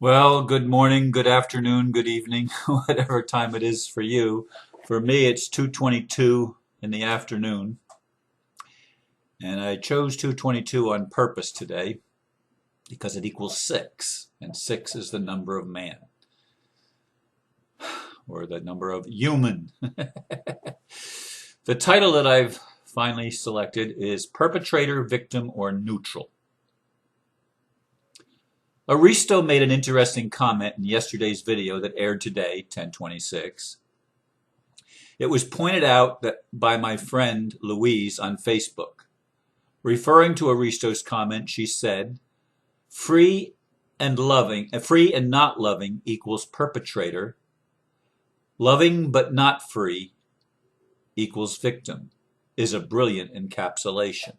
Well, good morning, good afternoon, good evening, whatever time it is for you. For me, it's 2:22 in the afternoon, and I chose 2:22 on purpose today because it equals 6, and 6 is the number of man, or the number of human. The title that I've finally selected is Perpetrator, Victim, or Neutral. Aristo made an interesting comment in yesterday's video that aired today, 10:26. It was pointed out that by my friend Louise on Facebook. Referring to Aristo's comment, she said, free and not loving equals perpetrator. Loving but not free equals victim is a brilliant encapsulation.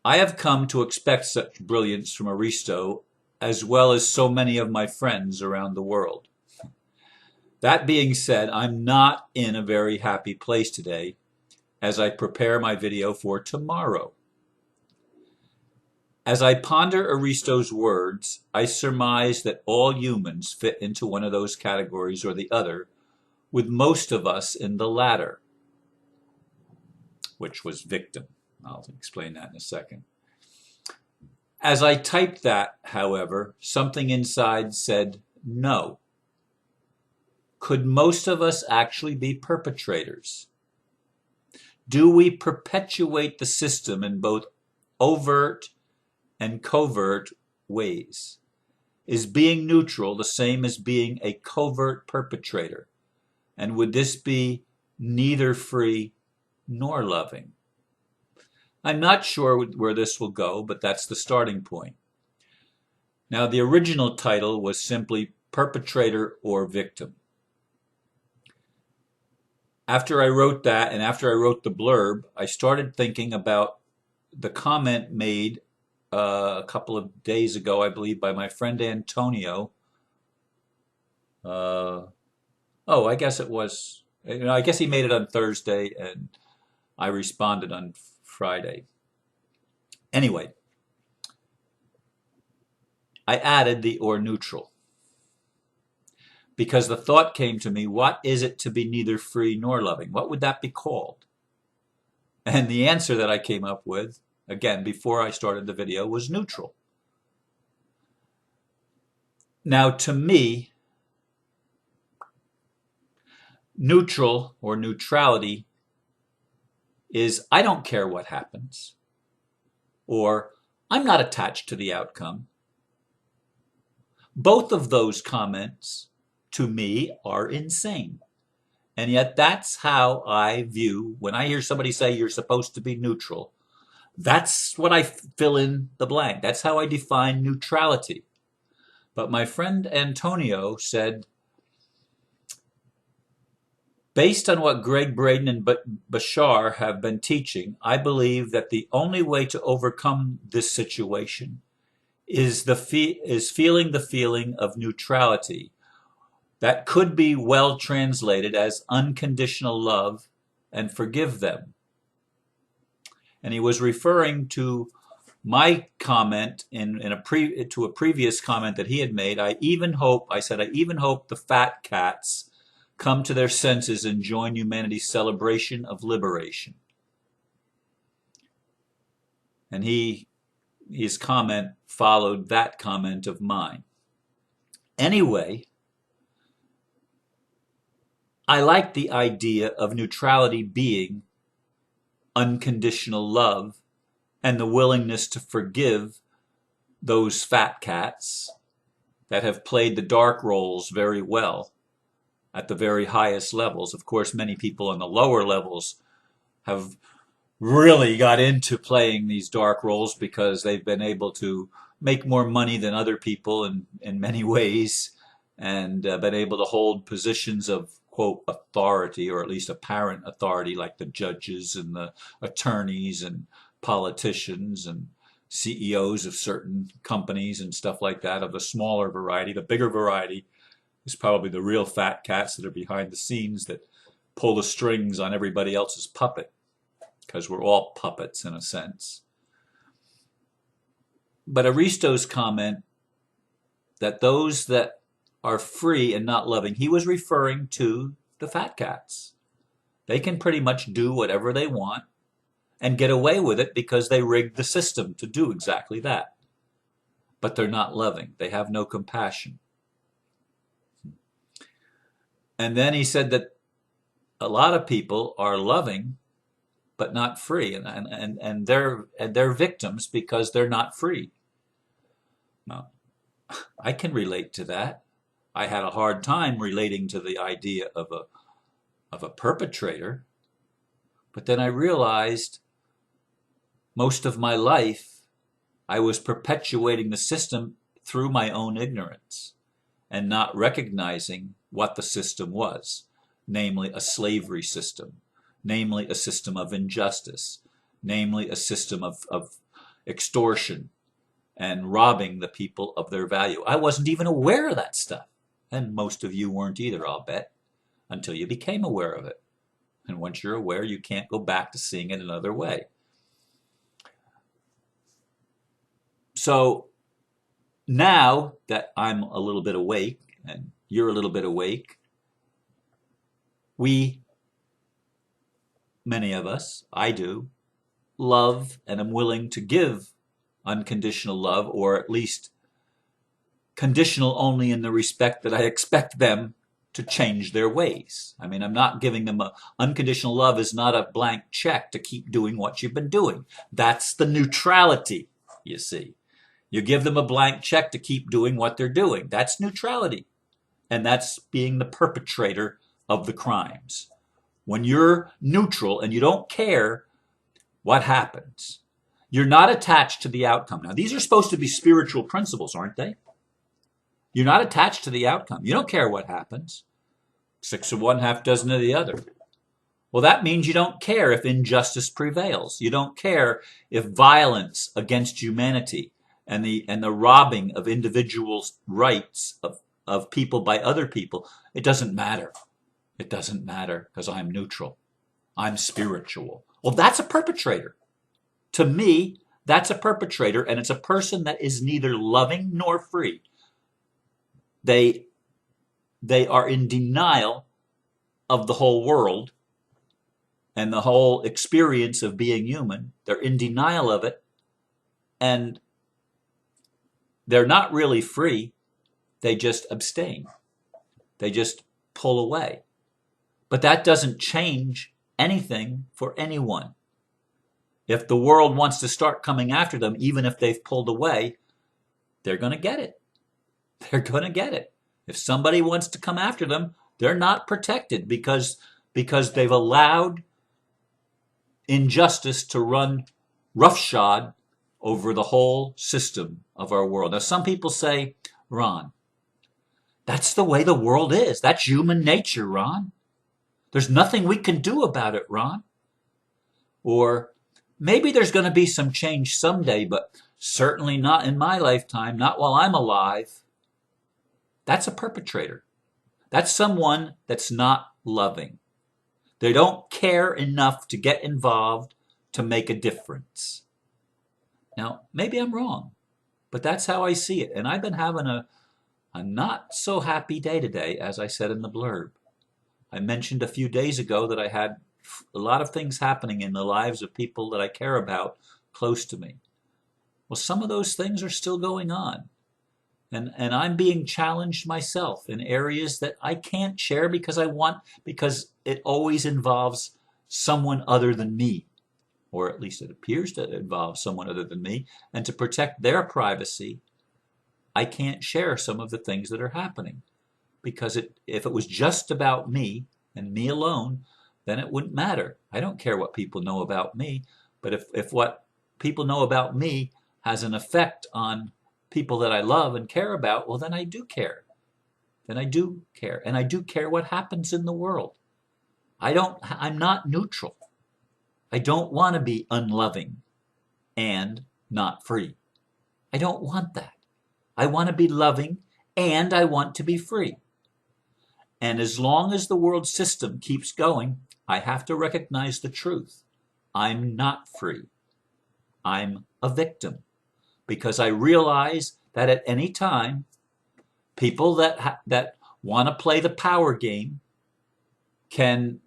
I have come to expect such brilliance from Aristo, as well as so many of my friends around the world. That being said, I'm not in a very happy place today as I prepare my video for tomorrow. As I ponder Aristo's words, I surmise that all humans fit into one of those categories or the other, with most of us in the latter, which was victim. I'll explain that in a second. As I typed that, however, something inside said no. Could most of us actually be perpetrators? Do we perpetuate the system in both overt and covert ways? Is being neutral the same as being a covert perpetrator? And would this be neither free nor loving? I'm not sure where this will go, but that's the starting point. Now, the original title was simply Perpetrator or Victim. After I wrote that and after I wrote the blurb, I started thinking about the comment made a couple of days ago, I believe, by my friend Antonio. I guess it was, I guess he made it on Thursday and I responded on Friday. Anyway, I added the or neutral because the thought came to me, what is it to be neither free nor loving? What would that be called? And the answer that I came up with, again, before I started the video, was neutral. Now, to me, neutral or neutrality is I don't care what happens, or I'm not attached to the outcome. Both of those comments, to me, are insane. And yet that's how I view, when I hear somebody say you're supposed to be neutral, that's what I fill in the blank. That's how I define neutrality. But my friend Antonio said, based on what Greg Braden and Bashar have been teaching, I believe that the only way to overcome this situation is feeling the feeling of neutrality. That could be well translated as unconditional love and forgive them. And he was referring to my comment to a previous comment that he had made. I said, I even hope the fat cats come to their senses and join humanity's celebration of liberation. And his comment followed that comment of mine. Anyway, I like the idea of neutrality being unconditional love and the willingness to forgive those fat cats that have played the dark roles very well at the very highest levels. Of course, many people on the lower levels have really got into playing these dark roles because they've been able to make more money than other people in many ways and been able to hold positions of, quote, authority, or at least apparent authority, like the judges and the attorneys and politicians and CEOs of certain companies and stuff like that, of the smaller variety. The bigger variety is probably the real fat cats that are behind the scenes that pull the strings on everybody else's puppet, because we're all puppets in a sense. But Aristo's comment that those that are free and not loving, he was referring to the fat cats. They can pretty much do whatever they want and get away with it because they rigged the system to do exactly that. But they're not loving. They have no compassion. And then he said that a lot of people are loving but not free, and they're victims because they're not free. Now, I can relate to that. I had a hard time relating to the idea of a perpetrator, but then I realized most of my life I was perpetuating the system through my own ignorance and not recognizing what the system was, namely a slavery system, namely a system of injustice, namely a system of extortion and robbing the people of their value. I wasn't even aware of that stuff. And most of you weren't either, I'll bet, until you became aware of it. And once you're aware, you can't go back to seeing it another way. So now that I'm a little bit awake and you're a little bit awake, many of us, I do, love and am willing to give unconditional love, or at least conditional only in the respect that I expect them to change their ways. I mean, I'm not giving them unconditional love is not a blank check to keep doing what you've been doing. That's the neutrality, you see. You give them a blank check to keep doing what they're doing. That's neutrality. And that's being the perpetrator of the crimes. When you're neutral and you don't care what happens, you're not attached to the outcome. Now, these are supposed to be spiritual principles, aren't they? You're not attached to the outcome. You don't care what happens. 6 of one, half dozen of the other. Well, that means you don't care if injustice prevails. You don't care if violence against humanity and the robbing of individuals' rights of people by other people, it doesn't matter. It doesn't matter because I'm neutral. I'm spiritual. Well, that's a perpetrator. To me, that's a perpetrator, and it's a person that is neither loving nor free. They are in denial of the whole world and the whole experience of being human. They're in denial of it, and they're not really free. They just abstain. They just pull away. But that doesn't change anything for anyone. If the world wants to start coming after them, even if they've pulled away, they're going to get it. They're going to get it. If somebody wants to come after them, they're not protected because they've allowed injustice to run roughshod over the whole system of our world. Now, some people say, Ron, that's the way the world is. That's human nature, Ron. There's nothing we can do about it, Ron. Or maybe there's going to be some change someday, but certainly not in my lifetime, not while I'm alive. That's a perpetrator. That's someone that's not loving. They don't care enough to get involved to make a difference. Now, maybe I'm wrong, but that's how I see it. And I've been having a not so happy day today, as I said in the blurb. I mentioned a few days ago that I had a lot of things happening in the lives of people that I care about close to me. Well, some of those things are still going on. And I'm being challenged myself in areas that I can't share because it always involves someone other than me, or at least it appears to involve someone other than me. And to protect their privacy, I can't share some of the things that are happening. Because if it was just about me and me alone, then it wouldn't matter. I don't care what people know about me. But if what people know about me has an effect on people that I love and care about, well, then I do care. Then I do care. And I do care what happens in the world. I'm not neutral. I don't want to be unloving and not free. I don't want that. I want to be loving and I want to be free. And as long as the world system keeps going, I have to recognize the truth. I'm not free. I'm a victim. because I realize that at any time, people that want to play the power game can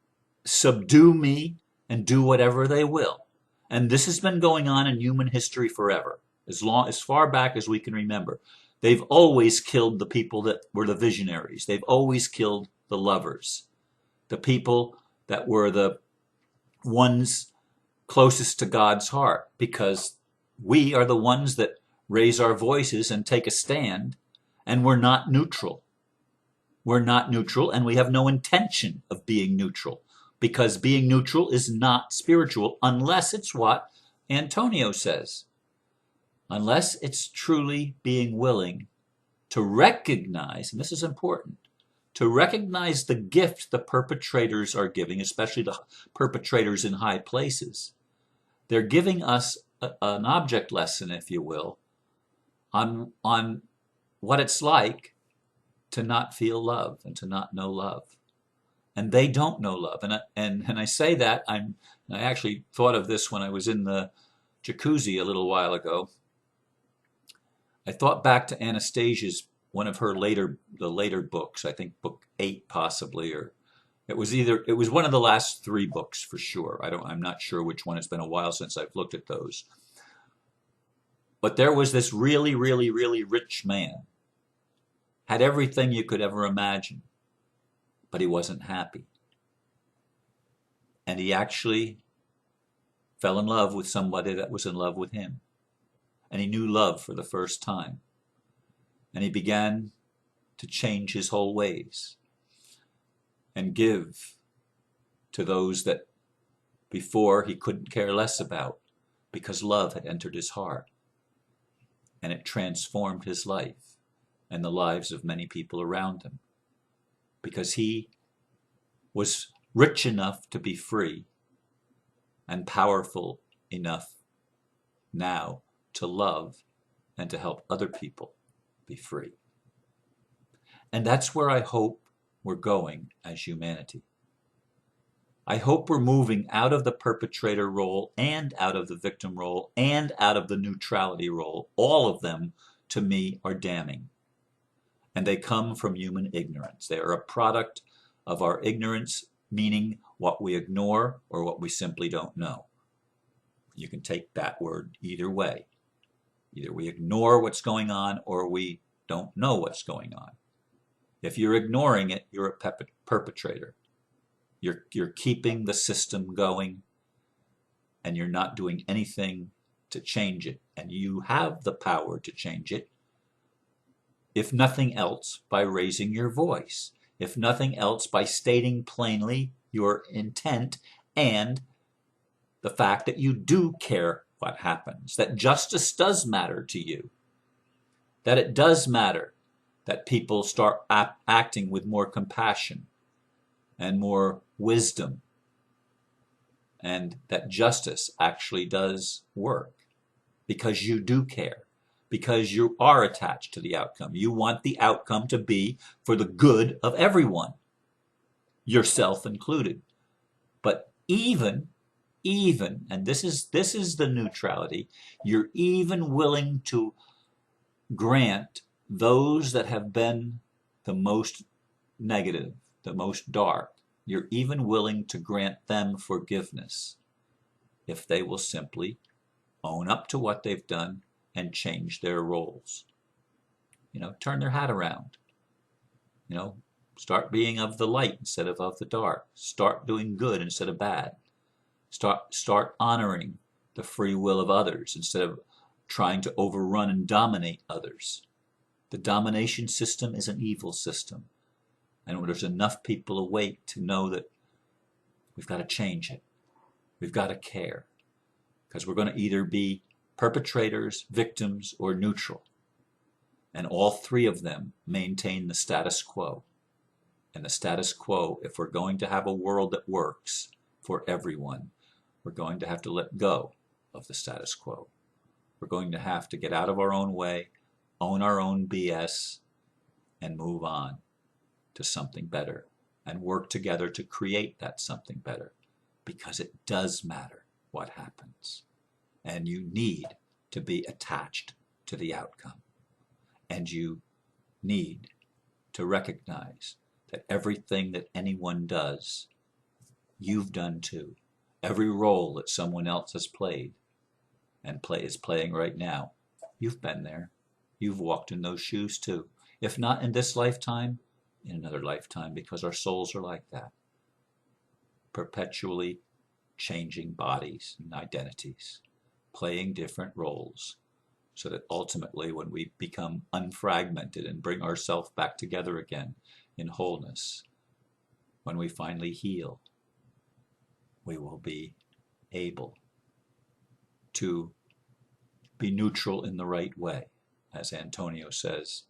subdue me and do whatever they will. And this has been going on in human history forever, as far back as we can remember. They've always killed the people that were the visionaries. They've always killed the lovers, the people that were the ones closest to God's heart, because we are the ones that raise our voices and take a stand, and we're not neutral. We're not neutral, and we have no intention of being neutral, because being neutral is not spiritual unless it's what Antonio says. Unless it's truly being willing to recognize, and this is important, to recognize the gift the perpetrators are giving, especially the perpetrators in high places. They're giving us an object lesson, if you will, on what it's like to not feel love and to not know love. And they don't know love. And I say that, I actually thought of this when I was in the jacuzzi a little while ago. I thought back to Anastasia's, one of her the later books, I think book 8 possibly, or it was one of the last 3 books for sure. I'm not sure which one. It's been a while since I've looked at those. But there was this really, really, really rich man. Had everything you could ever imagine, but he wasn't happy. And he actually fell in love with somebody that was in love with him. And he knew love for the first time. And he began to change his whole ways and give to those that before he couldn't care less about, because love had entered his heart. And it transformed his life and the lives of many people around him, because he was rich enough to be free and powerful enough now to love and to help other people be free. And that's where I hope we're going as humanity. I hope we're moving out of the perpetrator role and out of the victim role and out of the neutrality role. All of them, to me, are damning. And they come from human ignorance. They are a product of our ignorance, meaning what we ignore or what we simply don't know. You can take that word either way. Either we ignore what's going on or we don't know what's going on. If you're ignoring it, you're a perpetrator. You're keeping the system going, and you're not doing anything to change it. And you have the power to change it, if nothing else, by raising your voice. If nothing else, by stating plainly your intent and the fact that you do care what happens, that justice does matter to you, that it does matter that people start acting with more compassion and more wisdom, and that justice actually does work, because you do care, because you are attached to the outcome. You want the outcome to be for the good of everyone, yourself included. But even, and this is the neutrality, you're even willing to grant those that have been the most negative, the most dark, you're even willing to grant them forgiveness if they will simply own up to what they've done and change their roles. Turn their hat around. Start being of the light instead of the dark. Start doing good instead of bad. Start honoring the free will of others instead of trying to overrun and dominate others. The domination system is an evil system. And there's enough people awake to know that we've got to change it. We've got to care. Because we're going to either be perpetrators, victims, or neutral. And all 3 of them maintain the status quo. And the status quo, if we're going to have a world that works for everyone, we're going to have to let go of the status quo. We're going to have to get out of our own way, own our own BS, and move on to something better, and work together to create that something better, because it does matter what happens, and you need to be attached to the outcome. And you need to recognize that everything that anyone does, you've done too. Every role that someone else has played and is playing right now, you've been there. You've walked in those shoes too. If not in this lifetime, in another lifetime, because our souls are like that, perpetually changing bodies and identities, playing different roles, so that ultimately when we become unfragmented and bring ourselves back together again in wholeness, when we finally heal, we will be able to be neutral in the right way, as Antonio says,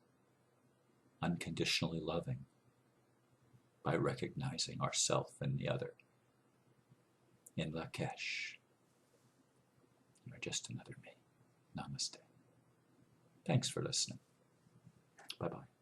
unconditionally loving, by recognizing ourself and the other. In Lakesh, you're just another me. Namaste. Thanks for listening. Bye-bye.